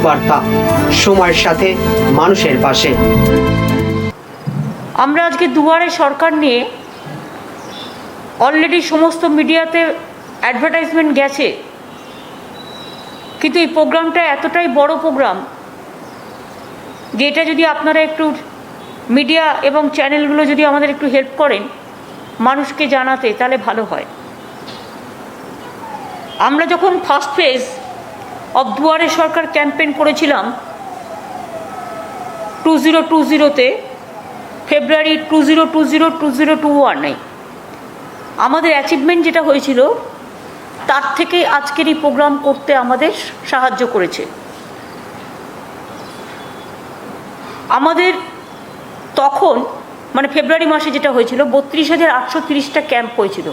বার্তা, সময়ের সাথে মানুষের পাশে। আমরা আজকে দুয়ারে সরকার নিয়ে অলরেডি সমস্ত মিডিয়াতে অ্যাডভার্টাইজমেন্ট গেছে, কিন্তু এই প্রোগ্রামটা এতটাই বড় প্রোগ্রাম যে এটা যদি আপনারা একটু মিডিয়া এবং চ্যানেলগুলো যদি আমাদের একটু হেল্প করেন মানুষকে জানাতে, তাহলে ভালো হয়। আমরা যখন ফার্স্ট ফেজ অফ দুয়ারে সরকার ক্যাম্পেইন করেছিলাম 2020-তে, ফেব্রুয়ারি 2020-2021, আমাদের অ্যাচিভমেন্ট যেটা হয়েছিল তার থেকে আজকের এই প্রোগ্রাম করতে আমাদের সাহায্য করেছে। আমাদের তখন মানে ফেব্রুয়ারি মাসে যেটা হয়েছিল 32,830টা ক্যাম্প হয়েছিল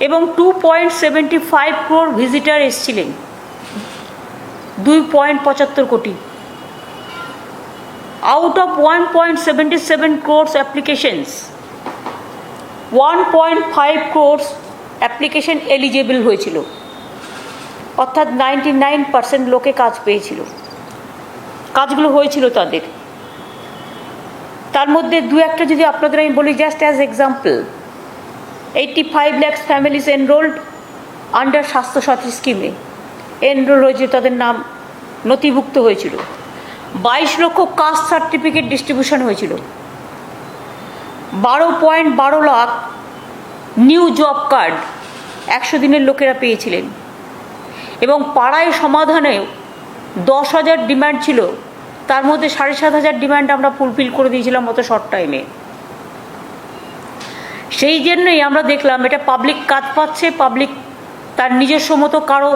এবং 2.75 crore ভিজিটার এসেছিলেন, 2.75 কোটি। Out of 1.77 crores applications, 1.5 crores application eligible হয়েছিল, অর্থাৎ 99% লোকে কাজ পেয়েছিল, কাজগুলো হয়েছিল তাদের। তার মধ্যে দু একটা যদি আপনাদের আমি বলি, just as example, 85 lakhs families enrolled under Swasthya Sathi স্কিমে এনরোল হয়েছিল, তাদের নাম নথিভুক্ত হয়েছিল। 22 লক্ষ কাস্ট সার্টিফিকেট ডিস্ট্রিবিউশন হয়েছিল। 12.12 লাখ নিউ জব কার্ড 100 দিনের লোকেরা পেয়েছিলেন এবং পাড়ায় সমাধানে 10,000 ডিমান্ড ছিল, তার মধ্যে 7,500 ডিমান্ড আমরা ফুলফিল করে দিয়েছিলাম অত শর্ট টাইমে। সেই জন্যই আমরা দেখলাম এটা পাবলিক কাজ পাচ্ছে, পাবলিক তার নিজস্ব মতো কারো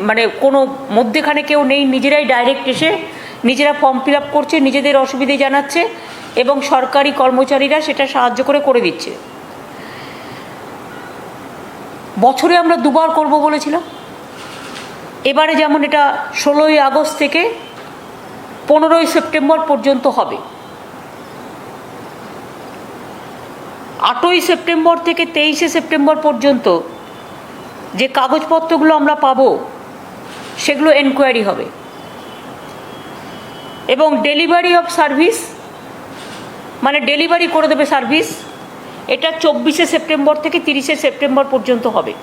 মানে কোনো মধ্যেখানে কেউ নেই, নিজেরাই ডাইরেক্ট এসে নিজেরা ফর্ম ফিল আপ করছে, নিজেদের অসুবিধে জানাচ্ছে এবং সরকারি কর্মচারীরা সেটা সাহায্য করে দিচ্ছে। বছরে আমরা দুবার করব বলেছিলাম। এবারে যেমন এটা 16ই আগস্ট থেকে 15ই সেপ্টেম্বর পর্যন্ত হবে। 8ই সেপ্টেম্বর থেকে 23শে সেপ্টেম্বর পর্যন্ত যে কাগজপত্রগুলো আমরা পাবো সেগুলো এনকোয়ারি হবে এবং ডেলিভারি অফ সার্ভিস মানে ডেলিভারি করে দেবে সার্ভিস, এটা 24শে সেপ্টেম্বর থেকে 30শে সেপ্টেম্বর পর্যন্ত হবে।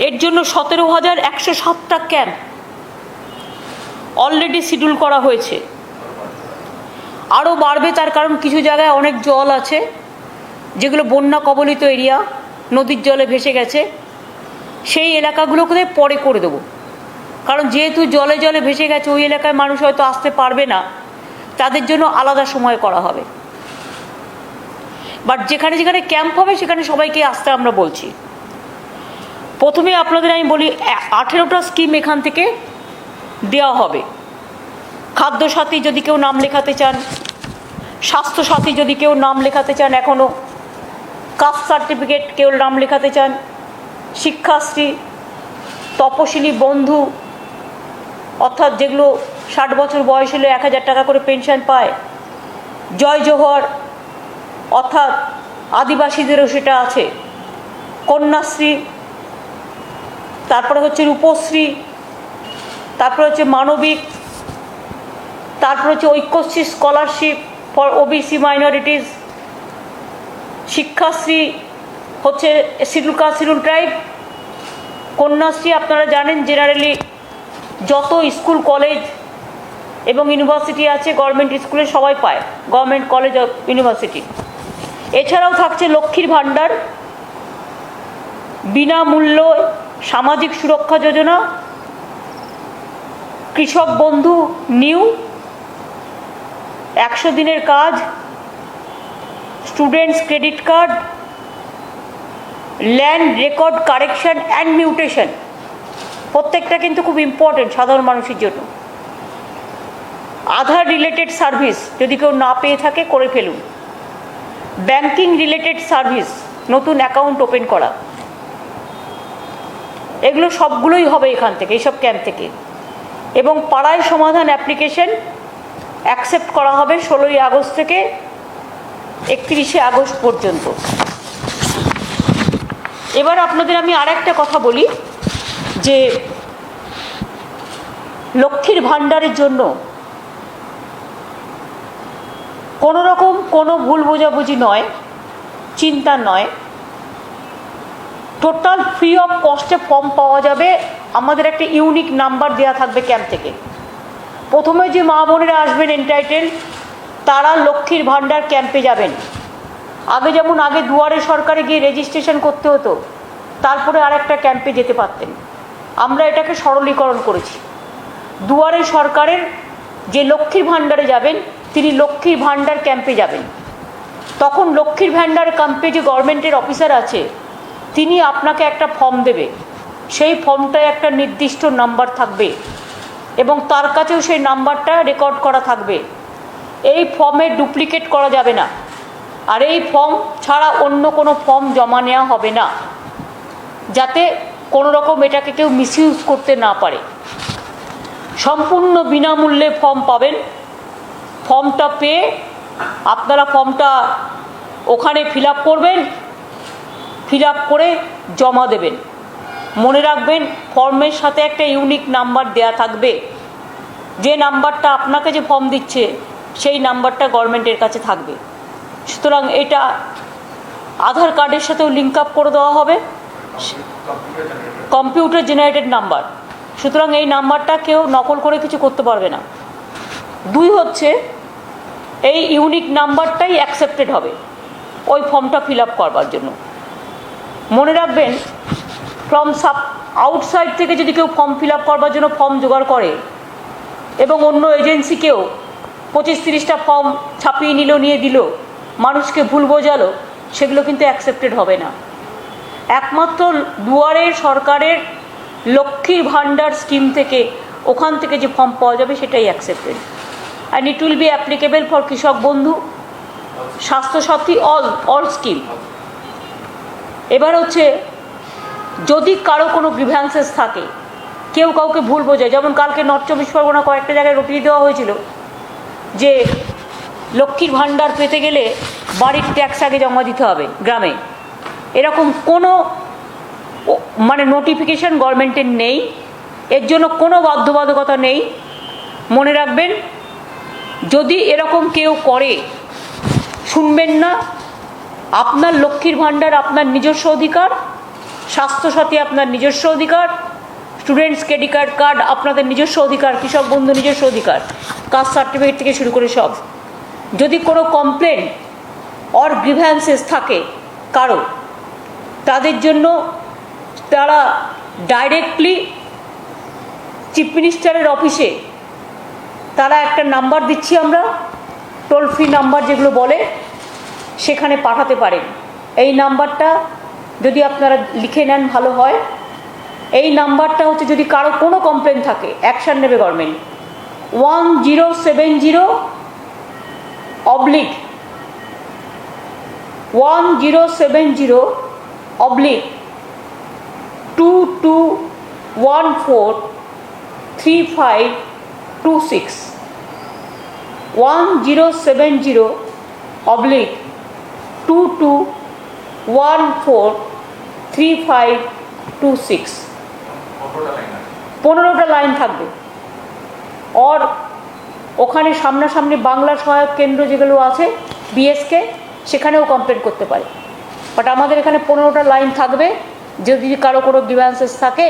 এর জন্য 17,107টা ক্যাম্প অলরেডি শিডিউল করা হয়েছে, আরও বাড়বে। তার কারণ কিছু জায়গায় অনেক জল আছে যেগুলো বন্যা কবলিত এরিয়া, নদীর জলে ভেসে গেছে, সেই এলাকাগুলোকে পরে করে দেবো। কারণ যেহেতু জলে জলে ভেসে গেছে ওই এলাকায় মানুষ হয়তো আসতে পারবে না, তাদের জন্য আলাদা সময় করা হবে। বাট যেখানে যেখানে ক্যাম্প হবে সেখানে সবাইকে আসতে আমরা বলছি। প্রথমে আপনাদের আমি বলি 18টা স্কিম এখান থেকে দেওয়া হবে। খাদ্যসাথী যদি কেউ নাম লেখাতে চান, স্বাস্থ্যসাথী যদি কেউ নাম লেখাতে চান, এখনও কাস্ট সার্টিফিকেট কেউ নাম লেখাতে চান, শিক্ষাশ্রী, তপশিলি বন্ধু অর্থাৎ যেগুলো 60 বছর বয়স হলে 1,000 টাকা করে পেনশন পায়, জয় জোহর অর্থাৎ আদিবাসীদেরও সেটা আছে, কন্যাশ্রী, তারপরে হচ্ছে রূপশ্রী, তারপরে হচ্ছে মানবিক, তারপরে হচ্ছে Aikyashree scholarship for OBC minorities, Shikshashree হচ্ছে schedule caste schedule tribe, Kanyashree আপনারা জানেন জেনারেলি যত স্কুল কলেজ এবং ইউনিভার্সিটি আছে গভর্নমেন্ট স্কুলে সবাই পায়, গভর্নমেন্ট কলেজ ইউনিভার্সিটি। এছাড়াও থাকছে লক্ষ্মীর ভাণ্ডার, বিনামূল্য সামাজিক সুরক্ষা যোজনা, কৃষক বন্ধু নিউ, 100 দিনের কাজ, students credit card, land record correction and mutation, প্রত্যেকটা কিন্তু খুব ইম্পর্টেন্ট সাধারণ মানুষের জন্য। আধার রিলেটেড সার্ভিস যদি কেউ না পেয়ে থাকে করে ফেলুন, ব্যাংকিং রিলেটেড সার্ভিস, নতুন অ্যাকাউন্ট ওপেন করা, এগুলো সবগুলোই হবে এখান থেকে, এইসব ক্যাম্প থেকে। এবং পাড়ায় সমাধান অ্যাপ্লিকেশন অ্যাকসেপ্ট করা হবে 16ই আগস্ট থেকে 31শে আগস্ট পর্যন্ত। এবার আপনাদের আমি আরেকটা কথা বলি যে লক্ষ্মীর ভাণ্ডারের জন্য কোনো রকম কোনো ভুল বোঝাবুঝি নয়, চিন্তা নয়, টোটাল ফ্রি অফ কস্টে ফর্ম পাওয়া যাবে। আমাদের একটা ইউনিক নাম্বার দেওয়া থাকবে ক্যাম্প থেকে। প্রথমে যে মা বোনেরা আসবেন এন্টাইটেল, তারা লক্ষ্মীর ভাণ্ডার ক্যাম্পে যাবেন। আগে যেমন দুয়ারে সরকারে গিয়ে রেজিস্ট্রেশন করতে হতো, তারপরে আরেকটা ক্যাম্পে যেতে পারতেন। আমরা এটাকে সরলীকরণ করেছি। দুয়ারে সরকারের যে লক্ষ্মীর ভাণ্ডারে যাবেন, তিনি লক্ষ্মীর ভাণ্ডার ক্যাম্পে যাবেন। তখন লক্ষ্মীর ভাণ্ডার ক্যাম্পে যে গভর্নমেন্টের অফিসার আছে, তিনি আপনাকে একটা ফর্ম দেবে। সেই ফর্মটায় একটা নির্দিষ্ট নাম্বার থাকবে এবং তার কাছেও সেই নাম্বারটা রেকর্ড করা থাকবে। এই ফর্মে ডুপ্লিকেট করা যাবে না, আর এই ফর্ম ছাড়া অন্য কোনো ফর্ম জমা নেওয়া হবে না, যাতে কোনো রকম এটাকে কেউ মিসইউজ করতে না পারে। সম্পূর্ণ বিনামূল্যে ফর্ম পাবেন। ফর্মটা পেয়ে আপনারা ফর্মটা ওখানে ফিল আপ করবেন, ফিল আপ করে জমা দেবেন। মনে রাখবেন, ফর্মের সাথে একটা ইউনিক নাম্বার দেয়া থাকবে। যে নাম্বারটা আপনাকে যে ফর্ম দিচ্ছে, সেই নাম্বারটা গভর্নমেন্টের কাছে থাকবে। সুতরাং এটা আধার কার্ডের সাথেও লিঙ্ক আপ করে দেওয়া হবে, কম্পিউটার জেনারেটেড নাম্বার। সুতরাং এই নাম্বারটা কেউ নকল করে কিছু করতে পারবে না। দুই হচ্ছে, এই ইউনিক নাম্বারটাই অ্যাকসেপ্টেড হবে ওই ফর্মটা ফিল আপ করবার জন্য। মনে রাখবেন, আউটসাইড থেকে যদি কেউ ফর্ম ফিল আপ করবার জন্য ফর্ম জোগাড় করে এবং অন্য এজেন্সিকেও 25-30টা ফর্ম ছাপিয়ে নিল, নিয়ে দিল, মানুষকে ভুল বোঝালো, সেগুলো কিন্তু অ্যাকসেপ্টেড হবে না। একমাত্র দুয়ারে সরকারের লক্ষ্মীর ভাণ্ডার স্কিম থেকে, ওখান থেকে যে ফর্ম পাওয়া যাবে, সেটাই accepted. And it will be applicable for কৃষক বন্ধু, স্বাস্থ্যসাথী, অল স্কিম। এবার হচ্ছে, যদি কারো কোনো গ্রিভ্যান্সেস থাকে, কেউ কাউকে ভুল বোঝায়, যেমন কালকে নর্থ 24 পরগনা কয়েকটা জায়গায় রটিয়ে দেওয়া হয়েছিল যে লক্ষ্মীর ভাণ্ডার পেতে গেলে বাড়ির ট্যাক্স আগে জমা দিতে হবে গ্রামে। এরকম কোনো নোটিফিকেশন গভর্নমেন্টের নেই, এর জন্য কোনো বাধ্যবাধকতা নেই। মনে রাখবেন, যদি এরকম কেউ করে, শুনবেন না। আপনার লক্ষ্মীর ভাণ্ডার আপনার নিজস্ব অধিকার, স্বাস্থ্যসাথী আপনার নিজস্ব অধিকার, স্টুডেন্টস ক্রেডিট কার্ড আপনাদের নিজস্ব অধিকার, কৃষক বন্ধু নিজস্ব অধিকার, কাস্ট সার্টিফিকেট থেকে শুরু করে সব। যদি কোনো কমপ্লেন অর গ্রিভ্যান্সেস থাকে কারো, তাদের জন্য তারা ডাইরেক্টলি চিফ মিনিস্টারের অফিসে, তারা একটা নাম্বার দিচ্ছি আমরা, টোল ফ্রি নাম্বার যেগুলো বলে, সেখানে পাঠাতে পারেন। এই নাম্বারটা যদি আপনারা লিখে নেন ভালো হয়। এই নাম্বারটা হচ্ছে, যদি কারো কোনো কমপ্লেন থাকে, অ্যাকশান নেবে গভর্নমেন্ট। 1070/22143526 1070/22143526 15টা লাইন থাকবে। और ওখানে সামনাসামনি বাংলা সহায়ক কেন্দ্র যেগুলো আছে, বিএসকে, সেখানেও কমপ্লেন করতে পারে। বাট আমাদের এখানে 15টা লাইন থাকবে। যদি কারো কোনো গ্রিভ্যান্সেস থাকে,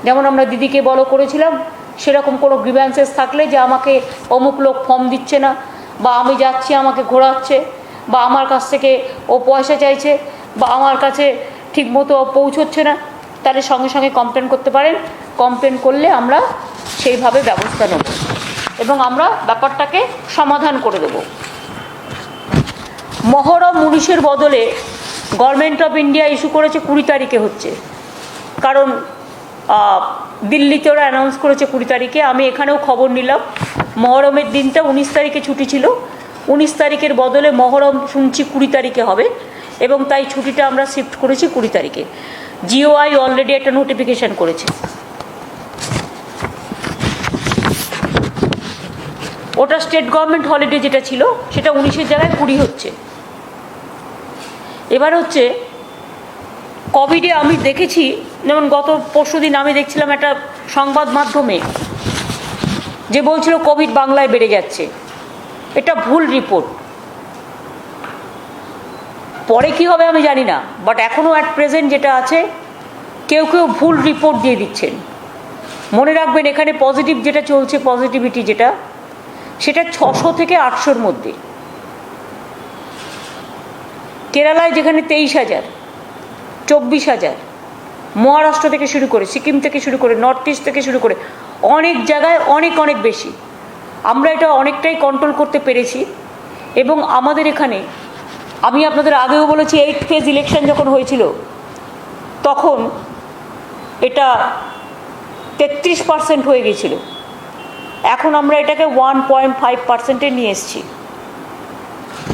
যেমন আমরা দিদিকে বলো করেছিলাম, সেরকম কোনো গ্রিভ্যান্সেস থাকলে, যে আমাকে অমুক লোক ফর্ম দিচ্ছে না, বা আমি যাচ্ছি আমাকে ঘোরাচ্ছে, বা আমার কাছ থেকে ও পয়সা চাইছে, বা আমার কাছে ঠিকমতো পৌঁছচ্ছে না, তাহলে সঙ্গে সঙ্গে কমপ্লেন করতে পারেন। কমপ্লেন করলে আমরা সেইভাবে ব্যবস্থা নেব এবং আমরা ব্যাপারটাকে সমাধান করে দেব। মহরম 19-এর বদলে গভর্নমেন্ট অফ ইন্ডিয়া ইস্যু করেছে 20 তারিখে হচ্ছে, কারণ দিল্লিতে ওরা অ্যানাউন্স করেছে 20 তারিখে। আমি এখানেও খবর নিলাম, মহরমের দিনটা 19 তারিখে ছুটি ছিল, 19 তারিখের বদলে মহরম শুনছি 20 তারিখে হবে, এবং তাই ছুটিটা আমরা শিফট করেছি 20 তারিখে। জিওআই অলরেডি একটা নোটিফিকেশান করেছে। ওটা স্টেট গভর্নমেন্ট হলিডে যেটা ছিল, সেটা 19-এর জায়গায় 20 হচ্ছে। এবার হচ্ছে, কোভিডে আমি দেখেছি, যেমন গত পরশুদিন আমি দেখছিলাম একটা সংবাদ মাধ্যমে যে বলছিল কোভিড বাংলায় বেড়ে যাচ্ছে। এটা ভুল রিপোর্ট। পরে কি হবে আমি জানি না, বাট এখনও অ্যাট প্রেজেন্ট যেটা আছে, কেউ কেউ ভুল রিপোর্ট দিয়ে দিচ্ছেন। মনে রাখবেন, এখানে পজিটিভ যেটা চলছে, পজিটিভিটি যেটা, সেটা 600 থেকে 800-র মধ্যে। কেরালায় যেখানে 23,000, 24,000, মহারাষ্ট্র থেকে শুরু করে, সিকিম থেকে শুরু করে, নর্থ ইস্ট থেকে শুরু করে অনেক জায়গায় অনেক অনেক বেশি। আমরা এটা অনেকটাই কন্ট্রোল করতে পেরেছি। এবং আমাদের এখানে, আমি আপনাদের আগেও বলেছি, 8th ফেজ ইলেকশন যখন হয়েছিল তখন এটা 33% হয়ে গিয়েছিল। এখন আমরা এটাকে 1.5%-এ নিয়ে এসেছি।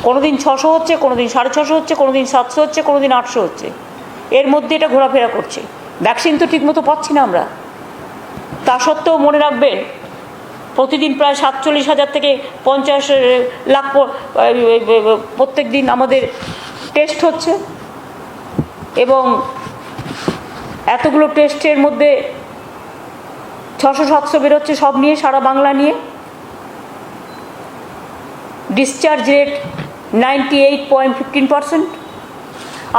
কোনো দিন 600 হচ্ছে, কোনো দিন 650 হচ্ছে, কোনো দিন 700 হচ্ছে, কোনো দিন 800 হচ্ছে। এর মধ্যে এটা ঘোরাফেরা করছে। ভ্যাকসিন তো ঠিকমতো পাচ্ছি না আমরা। তা সত্ত্বেও মনে রাখবেন, প্রতিদিন প্রায় 47,000 থেকে 50 লাখ প্রত্যেক দিন আমাদের টেস্ট হচ্ছে। এবং এতগুলো টেস্টের মধ্যে 600-700 বেরোচ্ছে, সব নিয়ে, সারা বাংলা নিয়ে। Discharge rate 98.15%।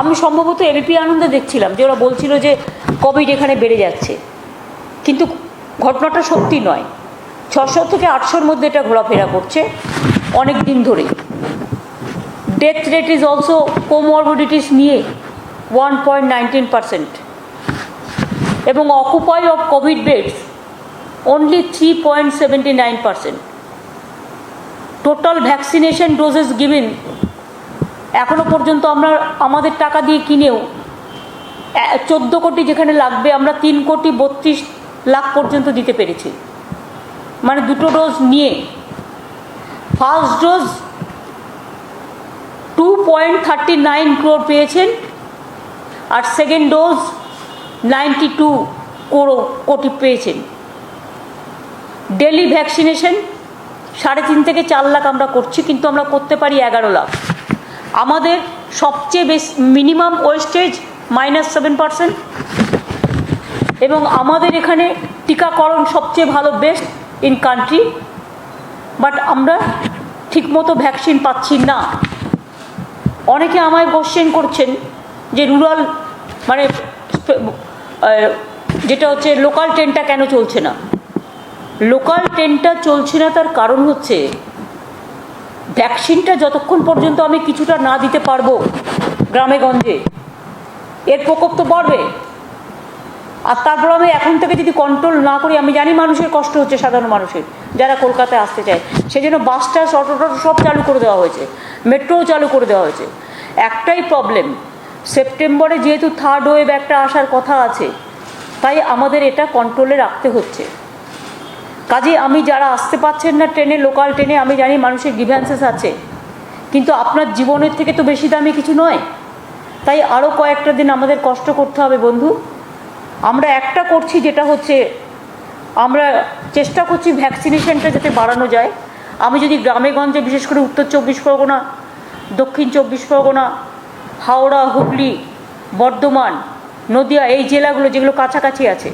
আমি সম্ভবত এবিপি আনন্দে দেখছিলাম যে ওরা বলছিল যে কোভিড এখানে বেড়ে যাচ্ছে, কিন্তু ঘটনাটা সত্যি নয়। 600 থেকে 800-র মধ্যে এটা ঘোরাফেরা করছে অনেক দিন ধরেই। Death rate is also comorbidities নিয়ে 1.19%। এবং occupy of Covid beds only 3.79%. Total vaccination doses given, এখনও পর্যন্ত আমরা আমাদের টাকা দিয়ে কিনেও 14 কোটি যেখানে লাগবে, আমরা 3,32,00,000 পর্যন্ত দিতে পেরেছি। মানে দুটো ডোজ নিয়ে। ফার্স্ট ডোজ 2.39 crore পেয়েছেন, আর সেকেন্ড ডোজ 92 কোটি পেয়েছেন। ডেলি ভ্যাকসিনেশন 3.5 থেকে 4 লাখ আমরা করছি, কিন্তু আমরা করতে পারি 11 লাখ। আমাদের সবচেয়ে বেশি মিনিমাম ওয়েস্টেজ -7%। এবং আমাদের এখানে টিকাকরণ সবচেয়ে ভালো, বেস্ট ইন কান্ট্রি। বাট আমরা ঠিকমতো ভ্যাকসিন পাচ্ছি না। অনেকে আমায় কোশ্চেন করছেন যে রুরাল, মানে যেটা হচ্ছে লোকাল ট্রেনটা কেন চলছে না। লোকাল ট্রেনটা চলছে না, তার কারণ হচ্ছে ভ্যাকসিনটা যতক্ষণ পর্যন্ত আমি কিছুটা না দিতে পারবো গ্রামে গঞ্জে, এর প্রকোপ তো বাড়বে। আর তারপর আমি এখন থেকে যদি কন্ট্রোল না করি, আমি জানি মানুষের কষ্ট হচ্ছে, সাধারণ মানুষের, যারা কলকাতায় আসতে চায়। সেই জন্য বাস টাস, অটো টটো সব চালু করে দেওয়া হয়েছে, মেট্রোও চালু করে দেওয়া হয়েছে। একটাই প্রবলেম, সেপ্টেম্বরে যেহেতু থার্ড ওয়েভ একটা আসার কথা আছে, তাই আমাদের এটা কন্ট্রোলে রাখতে হচ্ছে। কাজে আমি যারা আসতে পারছেন না ট্রেনে, লোকাল ট্রেনে, আমি জানি মানুষের গ্রিভ্যান্সেস আছে, কিন্তু আপনার জীবনের থেকে তো বেশি দামি কিছু নয়। তাই আরও কয়েকটা দিন আমাদের কষ্ট করতে হবে বন্ধু। আমরা একটা করছি, যেটা হচ্ছে আমরা চেষ্টা করছি ভ্যাকসিনেশনটা যাতে বাড়ানো যায়। আমি যদি গ্রামে গঞ্জে, বিশেষ করে উত্তর 24 পরগনা, দক্ষিণ 24 পরগনা, হাওড়া, হুগলি, বর্ধমান, নদিয়া, এই জেলাগুলো যেগুলো কাছাকাছি আছে,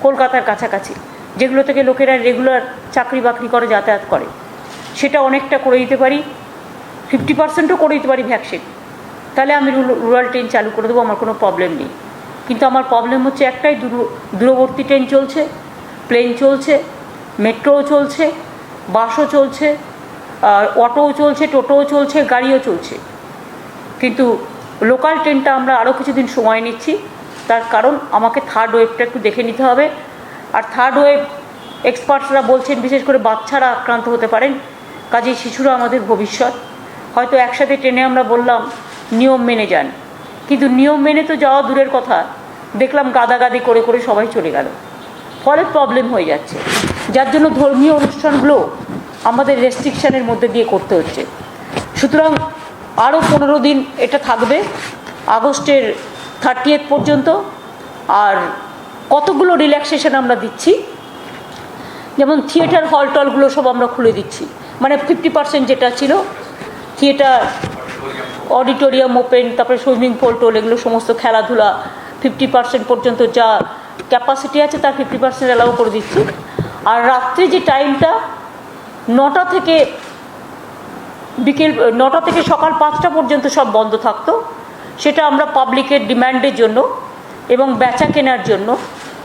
কলকাতার কাছাকাছি, যেগুলো থেকে লোকেরা রেগুলার চাকরি বাকরি করে, যাতায়াত করে, সেটা অনেকটা করে দিতে পারি। 50%ও করে দিতে পারি ভ্যাকসিন। তাহলে আমি রুরাল ট্রেন চালু করে দেবো, আমার কোনো প্রবলেম নেই। কিন্তু আমার প্রবলেম হচ্ছে একটাই, দূরবর্তী ট্রেন চলছে, প্লেন চলছে, মেট্রোও চলছে, বাসও চলছে, অটোও চলছে, টোটোও চলছে, গাড়িও চলছে। কিন্তু লোকাল ট্রেনটা আমরা আরও কিছুদিন সময় নিচ্ছি, তার কারণ আমাকে থার্ড ওয়েভটা একটু দেখে নিতে হবে। আর থার্ড ওয়েভ এক্সপার্টসরা বলছেন বিশেষ করে বাচ্চারা আক্রান্ত হতে পারেন, কাজেই শিশুরা আমাদের ভবিষ্যৎ। হয়তো একসাথে ট্রেনে আমরা বললাম নিয়ম মেনে যান, কিন্তু নিয়ম মেনে তো যাওয়া দূরের কথা, দেখলাম গাদাগাদি করে করে সবাই চলে গেল, ফলে প্রবলেম হয়ে যাচ্ছে। যার জন্য ধর্মীয় অনুষ্ঠানগুলো আমাদের রেস্ট্রিকশানের মধ্যে দিয়ে করতে হচ্ছে। সুতরাং আরও 15 দিন এটা থাকবে, আগস্টের 30th পর্যন্ত। আর কতগুলো রিল্যাক্সেশন আমরা দিচ্ছি, যেমন থিয়েটার হল টলগুলো সব আমরা খুলে দিচ্ছি। মানে 50% যেটা ছিল, থিয়েটার, অডিটোরিয়াম ওপেন, তারপরে সুইমিং পুল টোল, এগুলো সমস্ত খেলাধুলা, 50% পর্যন্ত যা ক্যাপাসিটি আছে তার 50% অ্যালাউ করে দিচ্ছি। আর রাত্রে যে টাইমটা 9টা থেকে বিকেল 9টা থেকে সকাল 5টা পর্যন্ত সব বন্ধ থাকতো, সেটা আমরা পাবলিকের ডিম্যান্ডের জন্য এবং বেচা কেনার জন্য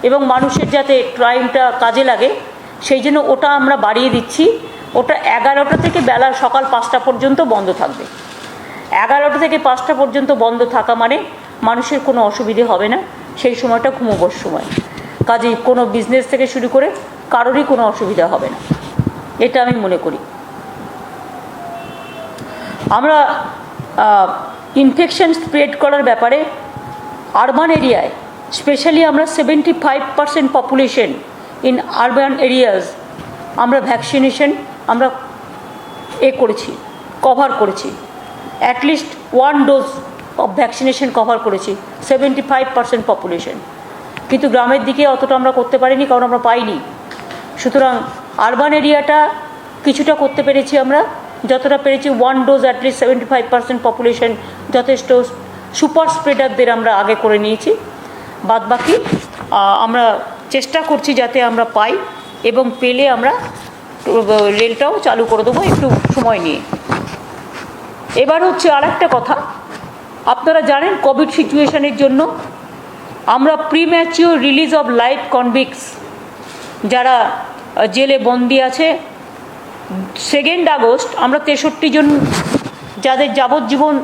এবং মানুষের যাতে টাইমটা কাজে লাগে সেই জন্য ওটা আমরা বাড়িয়ে দিচ্ছি। ওটা 11টা থেকে বেলা সকাল 5টা পর্যন্ত বন্ধ থাকবে। 11টা থেকে 5টা পর্যন্ত বন্ধ থাকা মানে মানুষের কোনো অসুবিধে হবে না, সেই সময়টা ঘুমোবার সময়, কাজেই কোনো বিজনেস থেকে শুরু করে কারোরই কোনো অসুবিধা হবে না, এটা আমি মনে করি। আমরা ইনফেকশন স্প্রেড করার ব্যাপারে আরবান এরিয়ায় স্পেশালি আমরা 75% পপুলেশন ইন আরবান এরিয়াজ আমরা ভ্যাকসিনেশন আমরা করেছি, কভার করেছি, at least 1 dose of vaccination cover করেছি 75% পপুলেশন। কিন্তু গ্রামের দিকে অতটা আমরা করতে পারিনি, কারণ আমরা পাইনি। সুতরাং আরবান এরিয়াটা কিছুটা করতে পেরেছি আমরা, যতটা পেরেছি 1 ডোজ অ্যাটলিস্ট 75% পপুলেশন যথেষ্ট সুপার স্প্রেডারদের আমরা আগে করে নিয়েছি। বাদ বাকি আমরা চেষ্টা করছি যাতে আমরা পাই, এবং পেলে আমরা রেলটাও চালু করে দেবো একটু সময় নিয়ে। এবার হচ্ছে আর একটা কথা, আপনারা জানেন কোভিড সিচুয়েশনের জন্য আমরা প্রিম্যাচিওর রিলিজ অফ লাইফ কনভিক্টস যারা জেলে বন্দি আছে 2 আগস্ট আমরা 63 জন যাদের যাবজ্জীবন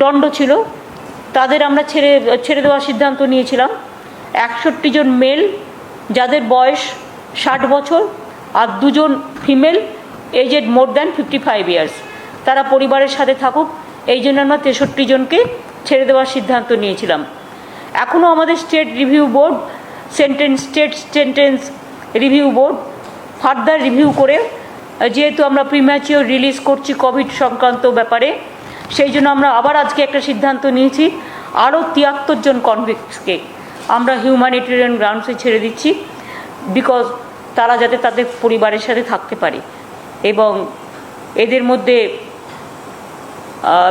দণ্ড ছিল তাদের আমরা ছেড়ে দেওয়ার সিদ্ধান্ত নিয়েছিলাম। 61 জন মেল যাদের বয়স 60 বছর আর 2 জন female aged more than 55 years, তারা পরিবারের সাথে থাকুক, এই জন্য আমরা 63 জনকে ছেড়ে দেওয়ার সিদ্ধান্ত নিয়েছিলাম। এখনও আমাদের state sentence review board further review করে, যেহেতু আমরা প্রিম্যাচিওর রিলিজ করছি কোভিড সংক্রান্ত ব্যাপারে, সেই জন্য আমরা আবার আজকে একটা সিদ্ধান্ত নিয়েছি, আরও 73 জন কনভিক্টসকে আমরা হিউম্যানিটেরিয়ান গ্রাউন্ডসে ছেড়ে দিচ্ছি, বিকজ তারা যাতে তাদের পরিবারের সাথে থাকতে পারে। এবং এদের মধ্যে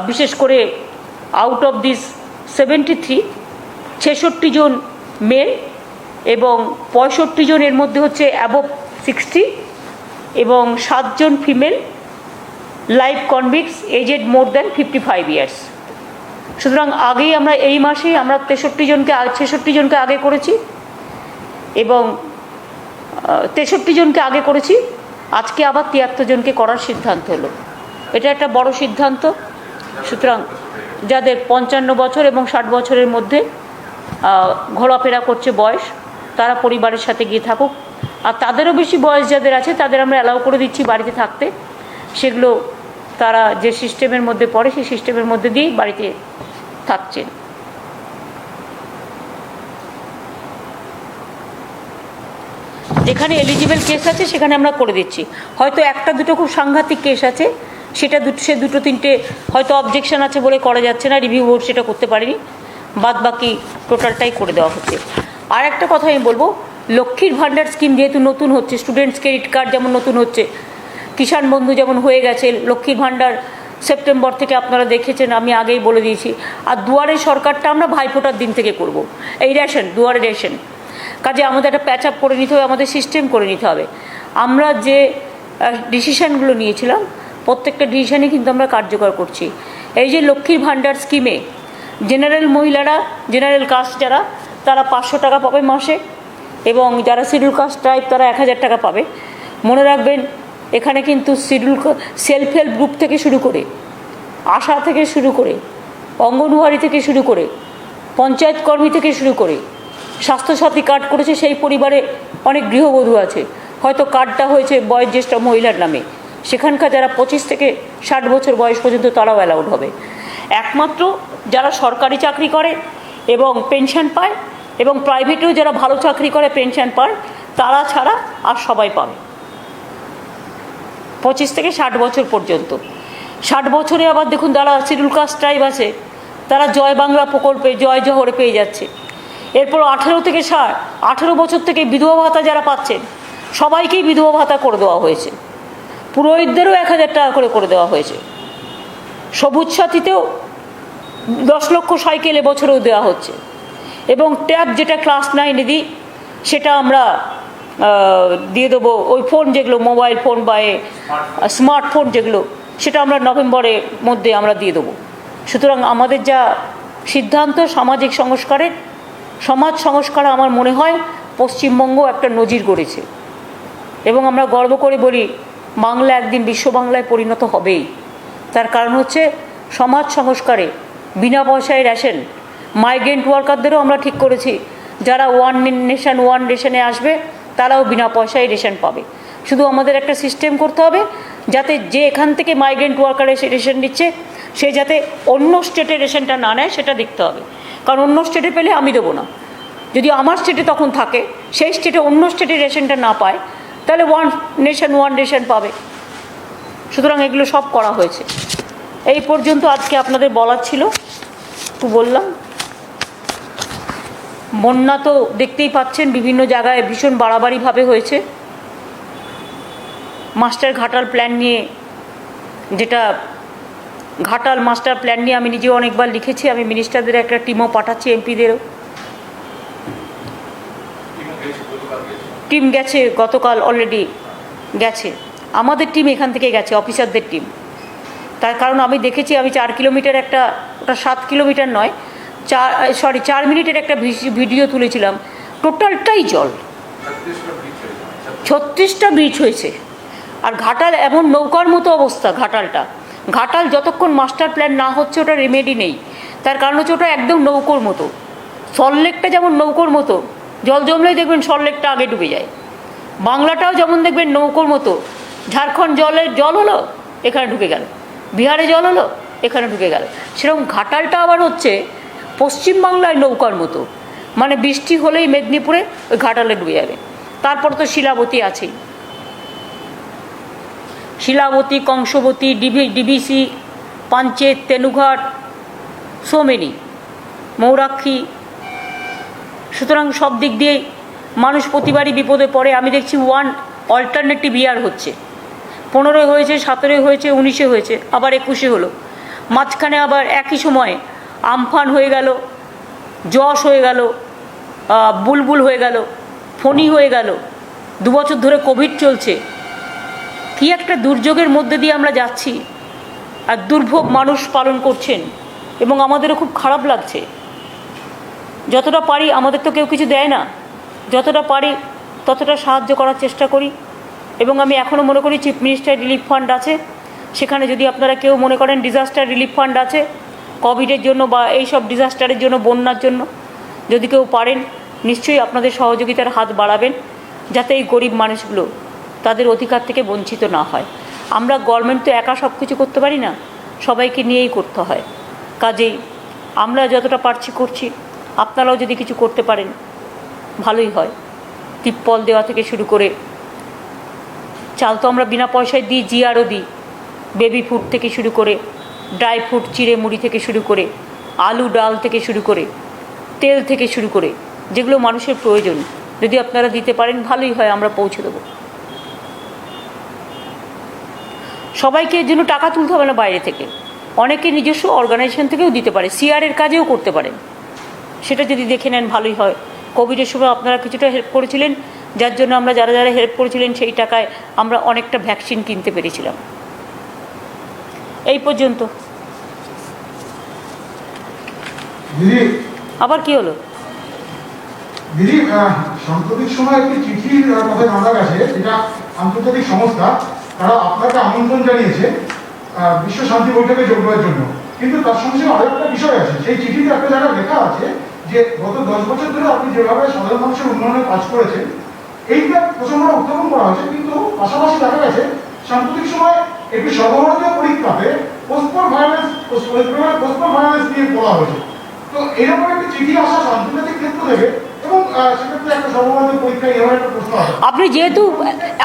বিশেষ করে আউট অফ দিস 73 66 জন মেল এবং 65 জনের মধ্যে হচ্ছে অ্যাবভ 60 এবং 7 জন female life convicts aged more than 55 years. সুতরাং আগেই আমরা এই মাসেই আমরা 66 জনকে আগে করেছি এবং 63 জনকে আগে করেছি, আজকে আবার 73 জনকে করার সিদ্ধান্ত হলো। এটা একটা বড় সিদ্ধান্ত। সুতরাং যাদের 55 বছর এবং 60 বছরের মধ্যে ঘোরাফেরা করছে বয়স, তারা পরিবারের সাথে গিয়ে থাকুক। আর তাদেরও বেশি বয়স যাদের আছে তাদের আমরা অ্যালাউ করে দিচ্ছি বাড়িতে থাকতে, সেগুলো তারা যে সিস্টেমের মধ্যে পড়ে সেই সিস্টেমের মধ্যে দিয়েই বাড়িতে থাকছেন। যেখানে এলিজিবল কেস আছে সেখানে আমরা করে দিচ্ছি। হয়তো একটা দুটো খুব সাংঘাতিক কেস আছে, সেটা দুটো তিনটে হয়তো অবজেকশন আছে বলে করা যাচ্ছে না, রিভিউ বোর্ড সেটা করতে পারেনি, বাদ বাকি টোটালটাই করে দেওয়া হচ্ছে। আর একটা কথা আমি বলবো, লক্ষ্মীর ভাণ্ডার স্কিম যেহেতু নতুন হচ্ছে, স্টুডেন্টস ক্রেডিট কার্ড যেমন নতুন হচ্ছে, কিষাণ বন্ধু যেমন হয়ে গেছে, লক্ষ্মীর ভাণ্ডার সেপ্টেম্বর থেকে আপনারা দেখেছেন, আমি আগেই বলে দিয়েছি। আর দুয়ারে সরকারটা আমরা ভাইফোঁটার দিন থেকে করব। এই রেশন, দুয়ারে রেশন, কাজে আমাদের একটা প্যাচ আপ করে নিতে হবে, আমাদের সিস্টেম করে নিতে হবে। আমরা যে ডিসিশানগুলো নিয়েছিলাম প্রত্যেকটা ডিসিশানই কিন্তু আমরা কার্যকর করছি। এই যে লক্ষ্মীর ভাণ্ডার স্কিমে জেনারেল মহিলারা, জেনারেল কাস্ট যারা, তারা 500 টাকা পাবে মাসে, এবং যারা শিডিউল কাস্ট ট্রাইব তারা 1000 টাকা পাবে। মনে রাখবেন এখানে কিন্তু সেলফ হেল্প গ্রুপ থেকে শুরু করে, আশা থেকে শুরু করে, অঙ্গনওয়াড়ি থেকে শুরু করে, পঞ্চায়েত কর্মী থেকে শুরু করে, স্বাস্থ্যসাথী কার্ড করেছে সেই পরিবারে অনেক গৃহবধূ আছে, হয়তো কার্ডটা হয়েছে বয়োজ্যেষ্ঠ মহিলার নামে, সেখানকার যারা 25 থেকে 60 বছর বয়স পর্যন্ত তারাও অ্যালাউড হবে। একমাত্র যারা সরকারি চাকরি করে এবং পেনশন পায়, এবং প্রাইভেটেও যারা ভালো চাকরি করে পেনশন পায়, তারা ছাড়া আর সবাই পাবে 25 থেকে 60 বছর পর্যন্ত। 60 বছরে আবার দেখুন যারা শিডিউল কাস্ট ট্রাইব আছে তারা জয় বাংলা প্রকল্পে জয় জহরে পেয়ে যাচ্ছে। এরপর 18 বছর থেকে বিধবা ভাতা যারা পাচ্ছেন সবাইকেই বিধবা ভাতা করে দেওয়া হয়েছে। পুরোহিতদেরও 1000 টাকা করে দেওয়া হয়েছে। সবুজ সাথীতেও 10 লক্ষ সাইকেল এবছরেও দেওয়া হচ্ছে। এবং ট্যাব যেটা ক্লাস 9-এ দিই সেটা আমরা দিয়ে দেবো। ওই ফোন যেগুলো মোবাইল ফোন বা স্মার্টফোন যেগুলো, সেটা আমরা নভেম্বরের মধ্যে আমরা দিয়ে দেবো। সুতরাং আমাদের যা সিদ্ধান্ত সামাজিক সংস্কারের, সমাজ সংস্কারে আমার মনে হয় পশ্চিমবঙ্গ একটা নজির গড়েছে এবং আমরা গর্ব করে বলি বাংলা একদিন বিশ্ব বাংলায় পরিণত হবেই। তার কারণ হচ্ছে সমাজ সংস্কারে বিনা পয়সায় রেশন, মাইগ্রেন্ট ওয়ার্কারদেরও আমরা ঠিক করেছি যারা ওয়ান নেশন ওয়ান রেশনে আসবে তারাও বিনা পয়সায় রেশন পাবে। শুধু আমাদের একটা সিস্টেম করতে হবে যাতে যে এখান থেকে মাইগ্রেন্ট ওয়ার্কার এসে রেশন দিচ্ছে সে যাতে অন্য স্টেটে রেশনটা না নেয় সেটা দেখতে হবে। কারণ অন্য স্টেটে পেলে আমি দেবো না, যদি আমার স্টেটে তখন থাকে সেই স্টেটে অন্য স্টেটে রেশনটা না পায় তাহলে ওয়ান নেশন ওয়ান রেশন পাবে। সুতরাং এগুলো সব করা হয়েছে। এই পর্যন্ত আজকে আপনাদের বলার ছিল, একটু বললাম। বন্যা তো দেখতেই পাচ্ছেন বিভিন্ন জায়গায় ভীষণ বাড়াবাড়িভাবে হয়েছে। মাস্টার ঘাটাল প্ল্যান নিয়ে, যেটা ঘাটাল মাস্টার প্ল্যান নিয়ে আমি নিজেও অনেকবার লিখেছি। আমি মিনিস্টারদের একটা টিমও পাঠাচ্ছি, এমপিদেরও টিম গেছে, গতকাল অলরেডি গেছে। আমাদের টিম এখান থেকে গেছে, অফিসারদের টিম। তার কারণ আমি দেখেছি, আমি 4 কিলোমিটার একটা, ওটা 7 কিলোমিটার নয়, 4 মিনিটের একটা ভিডিও তুলেছিলাম, টোটালটাই জল, 36টা ব্রিজ হয়েছে। আর ঘাটাল এমন নৌকার মতো অবস্থা, ঘাটাল যতক্ষণ মাস্টার প্ল্যান না হচ্ছে ওটা রেমেডি নেই। তার কারণ হচ্ছে ওটা একদম নৌকোর মতো। সল্টলেকটা যেমন নৌকোর মতো, জল জমলেই দেখবেন সল্টলেকটা আগে ডুবে যায়। বাংলাটাও যেমন দেখবেন নৌকোর মতো, ঝাড়খণ্ড জল হলো এখানে ঢুকে গেল, বিহারে জল হলো এখানে ঢুকে গেল। সেরকম ঘাটালটা আবার হচ্ছে পশ্চিমবাংলায় নৌকার মতো, মানে বৃষ্টি হলেই মেদিনীপুরে ওই ঘাটালে ডুবে যাবে। তারপর তো শিলাবতী আছেই, Shilabati, Kangsabati, DVC, Panchet, Tenughat, so many, Mayurakshi. সুতরাং সব দিক দিয়ে মানুষ প্রতিবারই বিপদে পড়ে। আমি দেখছি ওয়ান অল্টারনেটিভ ইয়ার হচ্ছে, 15 হয়েছে, 17 হয়েছে, 19 হয়েছে, আবার 21 হলো। মাঝখানে আবার একই সময়ে আমফান হয়ে গেল, যশ হয়ে গেল, বুলবুল হয়ে গেল, ফণী হয়ে গেল। 2 বছর ধরে কোভিড চলছে। কি একটা দুর্যোগের মধ্যে দিয়ে আমরা যাচ্ছি, আর দুর্ভোগ মানুষ পালন করছেন এবং আমাদেরও খুব খারাপ লাগছে। যতটা পারি, আমাদের তো কেউ কিছু দেয় না, যতটা পারি ততটা সাহায্য করার চেষ্টা করি। এবং আমি এখনও মনে করি চিফ মিনিস্টার রিলিফ ফান্ড আছে, সেখানে যদি আপনারা কেউ মনে করেন ডিজাস্টার রিলিফ ফান্ড আছে কোভিডের জন্য বা এই সব ডিজাস্টারের জন্য, বন্যার জন্য, যদি কেউ পারেন নিশ্চয়ই আপনাদের সহযোগিতার হাত বাড়াবেন, যাতে এই গরিব মানুষগুলো তাদের অধিকার থেকে বঞ্চিত না হয়। আমরা গভর্নমেন্ট তো একা সব কিছু করতে পারি না, সবাইকে নিয়েই করতে হয়। কাজেই আমরা যতটা পারছি করছি, আপনারাও যদি কিছু করতে পারেন ভালোই হয়। তিপ্পল দেওয়া থেকে শুরু করে, চাল তো আমরা বিনা পয়সায় দিই, জিআরও দিই, বেবি ফুড থেকে শুরু করে, ড্রাই ফ্রুট, চিড়ে মুড়ি থেকে শুরু করে, আলু ডাল থেকে শুরু করে, তেল থেকে শুরু করে, যেগুলো মানুষের প্রয়োজন যদি আপনারা দিতে পারেন ভালোই হয়, আমরা পৌঁছে দেবো। সবাইকে এর জন্য টাকা তুলতে হবে না বাইরে থেকে, অনেকে নিজস্ব অর্গানাইজেশন থেকেও দিতে পারে, সিআরের কাজেও করতে পারেন। সেটা যদি দেখে নেন ভালোই হয়। কোভিডের সময় আপনারা কিছুটা হেল্প করেছিলেন, যার জন্য আমরা যারা যারা হেল্প করেছিলেন সেই টাকায় আমরা অনেকটা ভ্যাকসিন কিনতে পেরেছিলাম। এই পর্যন্ত। আবার কি হলো দিদি? সাম্প্রতিক সময় একটি চিঠির কথা জানা গেছে, যেটা আন্তর্জাতিক সংস্থা, তারা আপনাকে আমন্ত্রণ জানিয়েছে বিশ্ব শান্তি বৈঠকে যোগ দেওয়ার জন্য। কিন্তু তার সঙ্গে আরো একটা বিষয় আছে, সেই চিঠিতে একটা জায়গায় লেখা আছে যে গত 10 বছর ধরে আপনি যেভাবে সাধারণ মানুষের উন্নয়নে কাজ করেছেন, এইটা প্রসঙ্গ উত্থাপন করা হয়েছে। কিন্তু পাশাপাশি দেখা গেছে সাম্প্রতিক সময় একটি সর্বভারতীয় পরীক্ষাতে পোস্টপোন ভায়োলেন্স নিয়ে বলা হয়েছে। তো এরকম একটি চিঠি আসা আন্তর্জাতিক ক্ষেত্র থেকে, এবং সেক্ষেত্রে একটা সর্বভারতীয় পরীক্ষা এভাবে একটা প্রশ্ন আছে।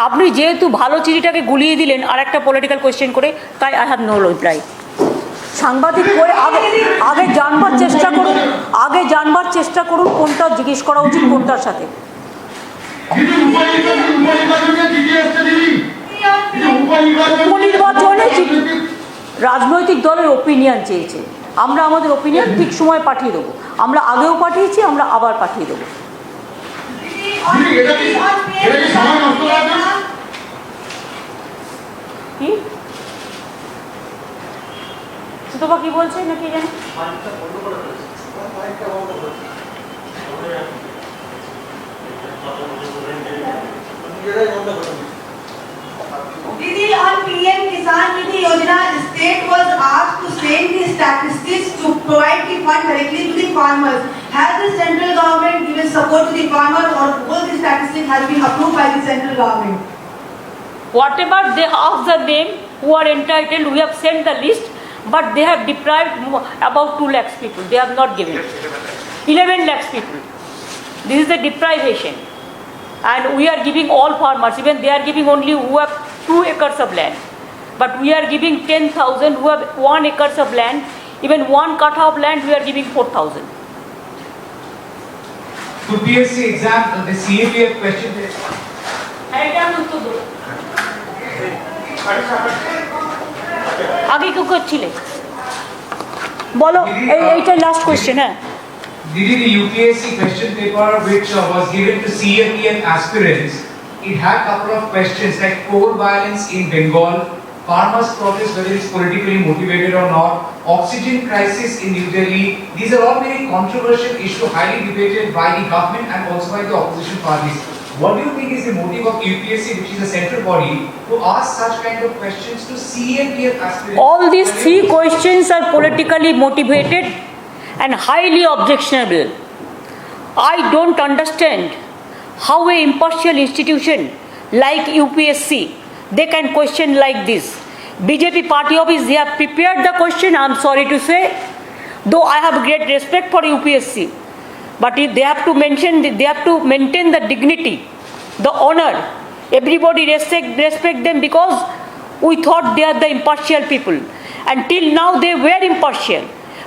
আপনি যেহেতু ভালো চিঠিটাকে গুলিয়ে দিলেন আর একটা পলিটিক্যাল কোয়েশ্চেন করে, তাই আই হ্যাভ নো রিপ্লাই। সাংবাদিক করে আগে জানবার চেষ্টা করুন কোনটা জিজ্ঞেস করা উচিত কোনটার সাথে। উপনির্বাচনে রাজনৈতিক দলের ওপিনিয়ন চেয়েছে, আমরা আমাদের ওপিনিয়ন ঠিক সময় পাঠিয়ে দেবো। আমরা আগেও পাঠিয়েছি, আমরা আবার পাঠিয়ে দেবো। দিদি, এটা কি সময় নষ্ট করার জন্য? কি সুতপা কি বলছে নাকি জানি? Didi, on PM Kisan Nidhi Yojana, state was asked to send the statistics to provide the fund directly to the farmers. Has the central government given support to the farmers, or all the statistics has been approved by the central government? Whatever they ask the name who are entitled, we have sent the list, but they have deprived about 2 lakhs people. They have not given 11 lakhs people. This is the deprivation, and we are giving all farmers. Even they are giving only who have 2 acres of land, but we are giving 10,000 who have 1 acres of land. Even 1 kattha of land we are giving 4,000. UPSC exam, the CAPF question. আগে কেউ করছিলে বলো, এইটা last question. হ্যাঁ, Didi, the UPSC question paper which was given to CAPF aspirants, it had a couple of questions like coal violence in Bengal, farmers' protest whether it's politically motivated or not, oxygen crisis in New Delhi. These are all very controversial issues, highly debated by the government and also by the opposition parties. What do you think is the motive of UPSC, which is a central body, to ask such kind of questions to CAPF aspirants? all these 3 questions are politically motivated and highly objectionable. I don't understand how a impartial institution like UPSC, they can question like this. BJP party office, they have prepared the question, I'm sorry to say, though I have great respect for UPSC, but if they have to maintain the dignity, the honor. Everybody respect them because we thought they are the impartial people. Until now they were impartial.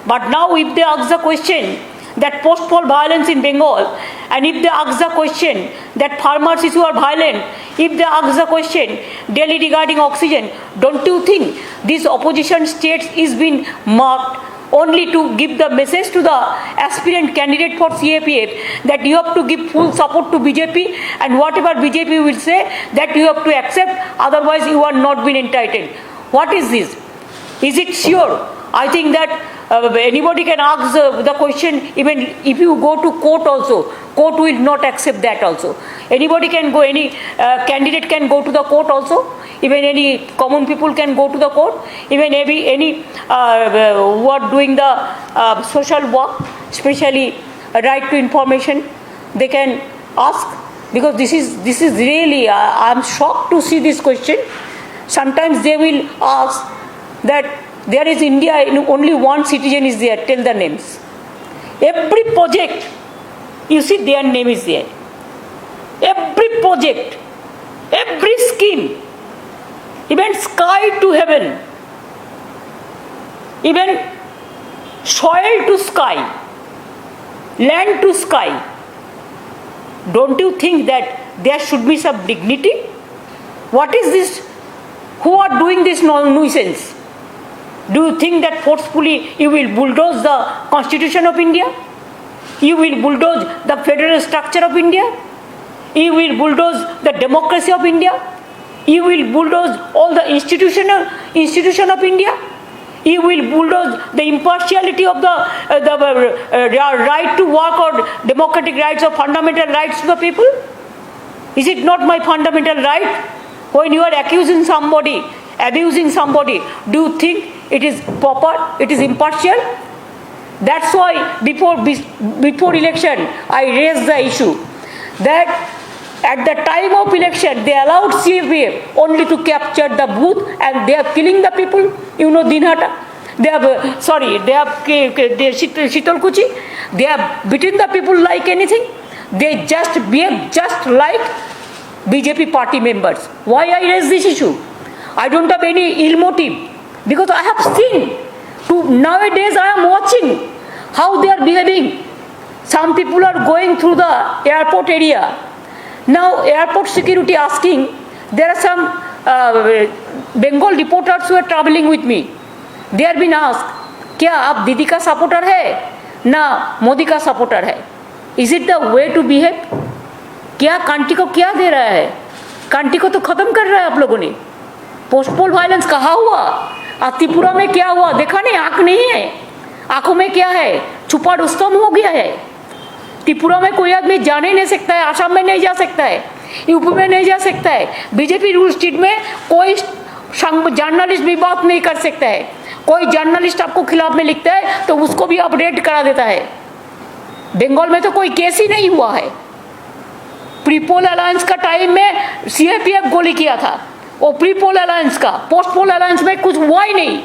But now if they ask the question that post-poll violence in Bengal, and if they ask the question that farmers who are violent, if they ask the question Delhi regarding oxygen, don't you think this opposition states is being marked only to give the message to the aspirant candidate for CAPF that you have to give full support to BJP, and whatever BJP will say that you have to accept, otherwise you are not been entitled. What is this? Is it sure? I think that anybody can ask the question. Even if you go to court also, court will not accept that also. Anybody can go, any candidate can go to the court also. Even any common people can go to the court. Even any who are doing the social work, especially right to information, they can ask, because this is really I am shocked to see this question. Sometimes they will ask that there is India, only one citizen is there, tell the names. Every project, you see their name is there. Every project, every scheme, even sky to heaven, even soil to sky, land to sky. Don't you think that there should be some dignity? What is this? Who are doing this nuisance? Do you think that forcefully you will bulldoze the Constitution of India? You will bulldoze the federal structure of India? You will bulldoze the democracy of India? You will bulldoze all the institution of India? You will bulldoze the impartiality of the right to work or democratic rights or fundamental rights to the people? Is it not my fundamental right? When you are accusing somebody, abusing somebody, do you think it is proper, it is impartial? That's why before election I raised the issue that at the time of election they allowed CAPF only to capture the booth, and they are killing the people. You know Dinhata, they have Shitalkuchi, they have beaten the people like anything. They just behave just like BJP party members. Why I raise this issue? I don't have any ill motive, because I have seen nowadays I am watching how they are behaving. Some people are going through the airport area. Now airport security asking, there are some Bengal reporters who are traveling with me. They have been asked, क्या आप दीदी का supporter है ना मोदी का supporter है? Is it the way to behave? क्या country को क्या दे रहा है? कंट्री को तो खत्म कर रहा है आप लोगों ने। पोस्टपोल वायलेंस कहाँ हुआ? त्रिपुरा में क्या हुआ? देखा नहीं? आंख नहीं है, आंखों में क्या है? छुपा रुस्तम हो गया है। त्रिपुरा में कोई आदमी जा नहीं सकता है, आसाम में नहीं जा सकता है, यूपी में नहीं जा सकता है। बीजेपी रूल स्टेट में कोई जर्नलिस्ट भी बात नहीं कर सकता है। कोई जर्नलिस्ट आपको खिलाफ में लिखता है तो उसको भी अपडेट करा देता है। बंगाल में तो कोई केस ही नहीं हुआ है। प्रीपोल अलायंस का टाइम में सीएपीएफ गोली किया था, वो प्रीपोल अलायंस का। पोस्टपोल अलायंस में कुछ हुआ ही नहीं,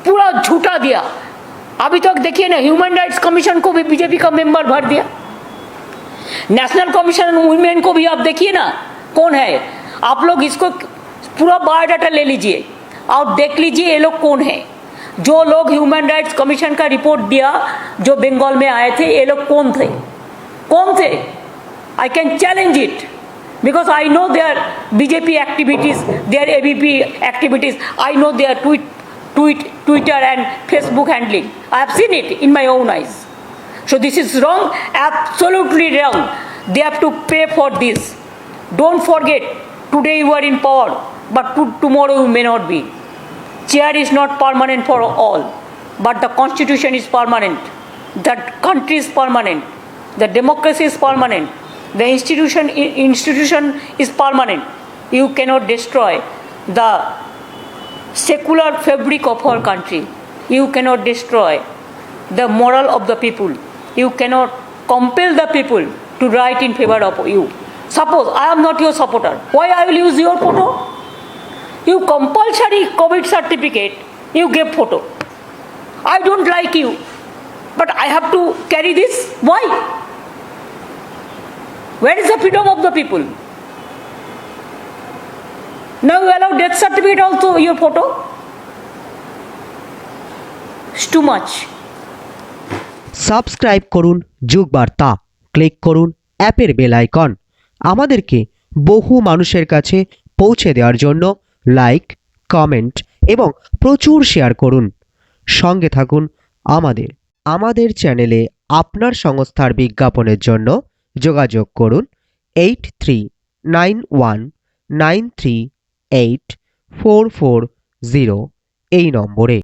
पूरा झूठा दिया। अभी तक देखिए ना, ह्यूमन राइट्स कमीशन को भी बीजेपी का मेंबर भर दिया। नेशनल कमीशन वुमेन को भी आप देखिए ना कौन है। आप लोग इसको पूरा बायोडाटा ले लीजिए और देख लीजिए ये लोग कौन है। जो लोग ह्यूमन राइट्स कमीशन का रिपोर्ट दिया, जो बंगाल में आए थे, ये लोग कौन थे? कौन थे? I can challenge it because I know their BJP activities, their ABP activities. I know their Twitter and Facebook handling. I have seen it in my own eyes. So this is wrong, absolutely wrong. They have to pay for this. Don't forget, today you are in power, but tomorrow you may not be. Chair is not permanent for all, but the constitution is permanent. The country is permanent. The democracy is permanent. The institution is permanent. You cannot destroy the secular fabric of our country. You cannot destroy the moral of the people. You cannot compel the people to write in favor of you. Suppose I am not your supporter. Why I will use your photo? You compulsory COVID certificate, you give photo. I don't like you, but I have to carry this. Why? Where is the freedom of the people? Now you allow death certificate also, your photo? It's too much. Subscribe করুন যুগ বার্তা, click করুন অ্যাপের bell icon. আমাদেরকে বহু মানুষের কাছে পৌঁছে দেওয়ার জন্য লাইক, কমেন্ট এবং প্রচুর শেয়ার করুন। সঙ্গে থাকুন আমাদের চ্যানেলে আপনার সংস্থার বিজ্ঞাপনের জন্য যোগাযোগ করুন 8391938440 এই নম্বরে।